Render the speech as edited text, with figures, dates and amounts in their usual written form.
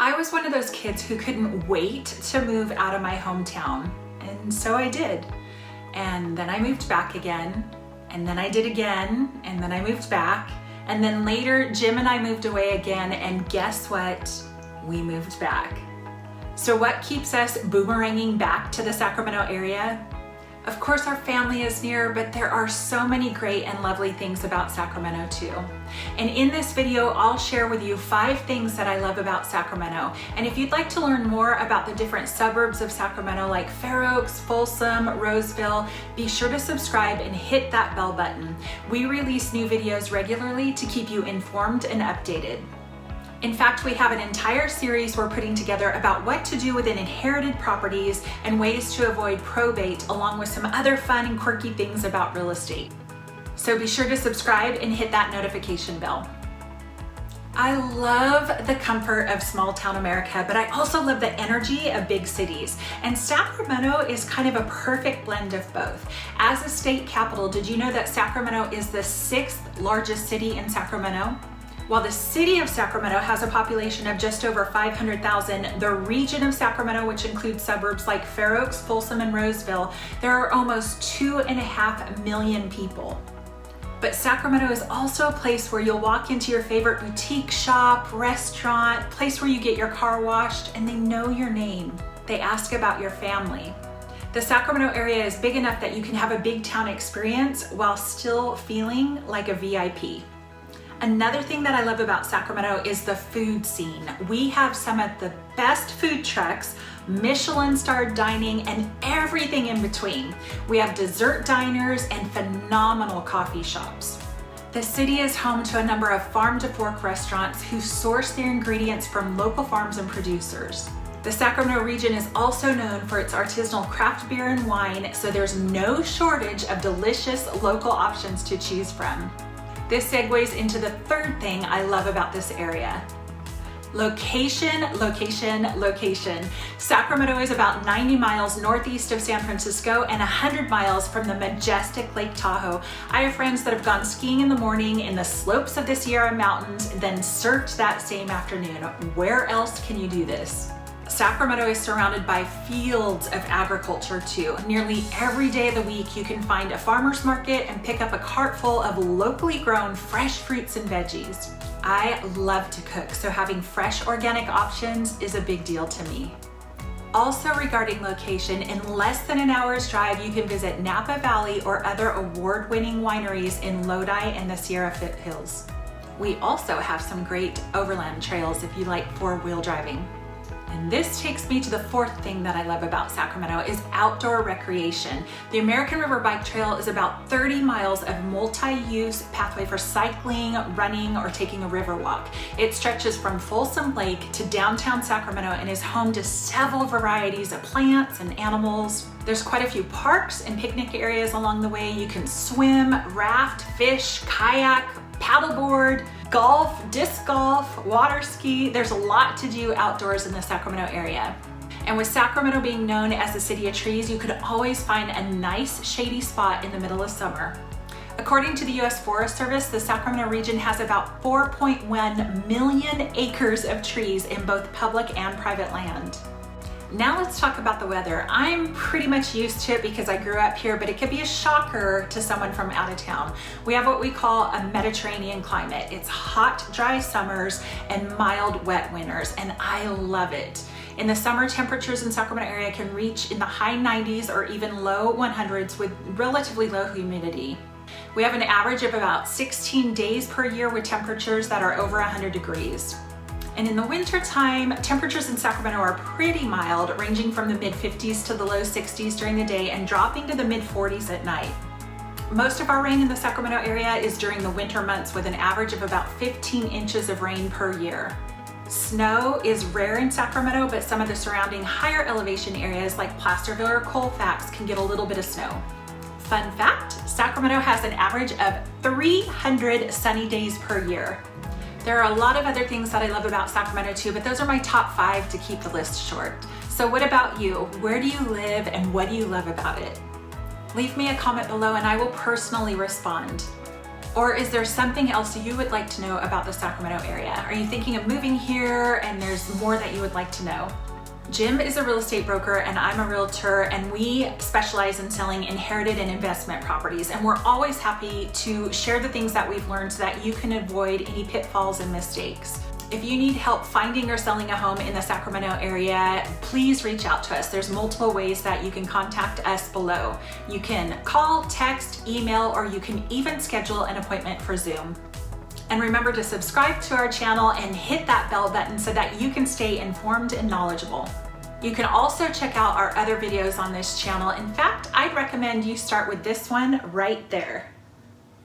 I was one of those kids who couldn't wait to move out of my hometown, and so I did. And then I moved back again, and then I did again, and then I moved back, and then later Jim and I moved away again, and guess what? We moved back. So what keeps us boomeranging back to the Sacramento area? Of course, our family is near, but there are so many great and lovely things about Sacramento too. And in this video, I'll share with you 5 things that I love about Sacramento. And if you'd like to learn more about the different suburbs of Sacramento like Fair Oaks, Folsom, Roseville, be sure to subscribe and hit that bell button. We release new videos regularly to keep you informed and updated. In fact, we have an entire series we're putting together about what to do within inherited properties and ways to avoid probate, along with some other fun and quirky things about real estate. So be sure to subscribe and hit that notification bell. I love the comfort of small town America, but I also love the energy of big cities. And Sacramento is kind of a perfect blend of both. As a state capital, did you know that Sacramento is the 6th largest city in Sacramento? While the city of Sacramento has a population of just over 500,000, the region of Sacramento, which includes suburbs like Fair Oaks, Folsom, and Roseville, there are almost 2.5 million people. But Sacramento is also a place where you'll walk into your favorite boutique shop, restaurant, place where you get your car washed, and they know your name. They ask about your family. The Sacramento area is big enough that you can have a big town experience while still feeling like a VIP. Another thing that I love about Sacramento is the food scene. We have some of the best food trucks, Michelin-starred dining, and everything in between. We have dessert diners and phenomenal coffee shops. The city is home to a number of farm-to-fork restaurants who source their ingredients from local farms and producers. The Sacramento region is also known for its artisanal craft beer and wine, so there's no shortage of delicious local options to choose from. This segues into the 3rd thing I love about this area. Location, location, location. Sacramento is about 90 miles northeast of San Francisco and 100 miles from the majestic Lake Tahoe. I have friends that have gone skiing in the morning in the slopes of the Sierra Mountains, then surfed that same afternoon. Where else can you do this? Sacramento is surrounded by fields of agriculture too. Nearly every day of the week you can find a farmer's market and pick up a cart full of locally grown fresh fruits and veggies. I love to cook, so having fresh organic options is a big deal to me. Also regarding location, in less than an hour's drive you can visit Napa Valley or other award-winning wineries in Lodi and the Sierra Foothills. We also have some great overland trails if you like 4-wheel driving. And this takes me to the 4th thing that I love about Sacramento is outdoor recreation. The American River Bike Trail is about 30 miles of multi-use pathway for cycling, running, or taking a river walk. It stretches from Folsom Lake to downtown Sacramento and is home to several varieties of plants and animals. There's quite a few parks and picnic areas along the way. You can swim, raft, fish, kayak, paddleboard, golf, disc golf, water ski. There's a lot to do outdoors in the Sacramento area. And with Sacramento being known as the city of trees, you could always find a nice shady spot in the middle of summer. According to the U.S. Forest Service, the Sacramento region has about 4.1 million acres of trees in both public and private land. Now let's talk about the weather. I'm pretty much used to it because I grew up here, but it could be a shocker to someone from out of town. We have what we call a Mediterranean climate. It's hot, dry summers and mild, wet winters, and I love it. In the summer, temperatures in Sacramento area can reach in the high 90s or even low 100s with relatively low humidity. We have an average of about 16 days per year with temperatures that are over 100 degrees. And in the winter time, temperatures in Sacramento are pretty mild, ranging from the mid-50s to the low 60s during the day and dropping to the mid-40s at night. Most of our rain in the Sacramento area is during the winter months with an average of about 15 inches of rain per year. Snow is rare in Sacramento, but some of the surrounding higher elevation areas like Placerville or Colfax can get a little bit of snow. Fun fact, Sacramento has an average of 300 sunny days per year. There are a lot of other things that I love about Sacramento too, but those are my top 5 to keep the list short. So what about you? Where do you live and what do you love about it? Leave me a comment below and I will personally respond. Or is there something else you would like to know about the Sacramento area? Are you thinking of moving here and there's more that you would like to know? Jim is a real estate broker and I'm a realtor, and we specialize in selling inherited and investment properties, and we're always happy to share the things that we've learned so that you can avoid any pitfalls and mistakes. If you need help finding or selling a home in the Sacramento area, please reach out to us. There's multiple ways that you can contact us below. You can call, text, email, or you can even schedule an appointment for Zoom. And remember to subscribe to our channel and hit that bell button so that you can stay informed and knowledgeable. You can also check out our other videos on this channel. In fact, I'd recommend you start with this one right there.